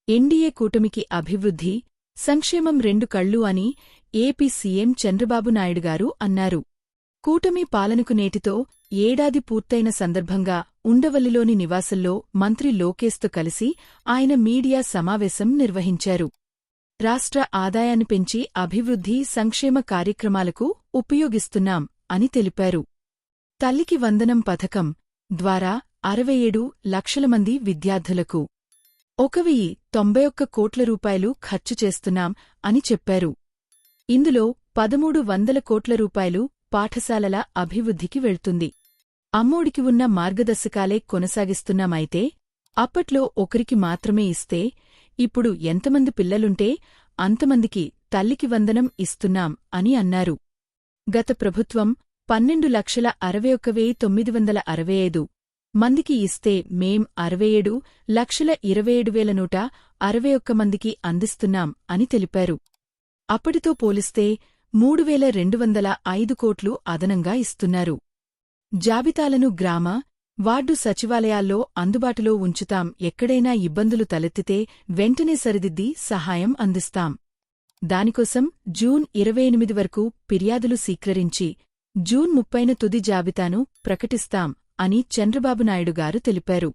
NDA కూటమికి అభివృద్ధి, సంక్షేమం రెండు కళ్ళు అని ఏపీ సీఎం చంద్రబాబు నాయుడుగారు అన్నారు. కూటమి పాలనకు నేటితో ఏడాది పూర్తయిన సందర్భంగా ఉండవల్లిలోని నివాసంలో మంత్రి లోకేశ్తో కలిసి ఆయన మీడియా సమావేశం నిర్వహించారు. రాష్ట్ర ఆదాయాన్ని పెంచి అభివృద్ధి, సంక్షేమ కార్యక్రమాలకు ఉపయోగిస్తున్నాం అని తెలిపారు. తల్లికి వందనం పథకం ద్వారా 67 లక్షల మంది విద్యార్థులకు 1,091 కోట్ల రూపాయలు ఖర్చు చేస్తున్నాం అని చెప్పారు. ఇందులో 1,300 కోట్ల రూపాయలు పాఠశాలల అభివృద్ధికి వెళ్తుంది. అమ్మోడికి ఉన్న మార్గదర్శకాలే కొనసాగిస్తున్నామైతే అప్పట్లో ఒకరికి మాత్రమే ఇస్తే ఇప్పుడు ఎంతమంది పిల్లలుంటే అంతమందికి తల్లికి వందనం ఇస్తున్నాం అని అన్నారు. గత ప్రభుత్వం 12,61,965 మందికి ఇస్తే మేం 67,27,161 మందికి అందిస్తున్నాం అని తెలిపారు. అప్పటితో పోలిస్తే 3,205 కోట్లు అదనంగా ఇస్తున్నారు. జాబితాలను గ్రామ, వార్డు సచివాలయాల్లో అందుబాటులో ఉంచుతాం. ఎక్కడైనా ఇబ్బందులు తలెత్తితే వెంటనే సరిదిద్ది సహాయం అందిస్తాం. దానికోసం జూన్ 28 వరకు ఫిర్యాదులు స్వీకరించి జూన్ 30న తుది జాబితాను ప్రకటిస్తాం అని చంద్రబాబు నాయుడుగారు తెలిపారు.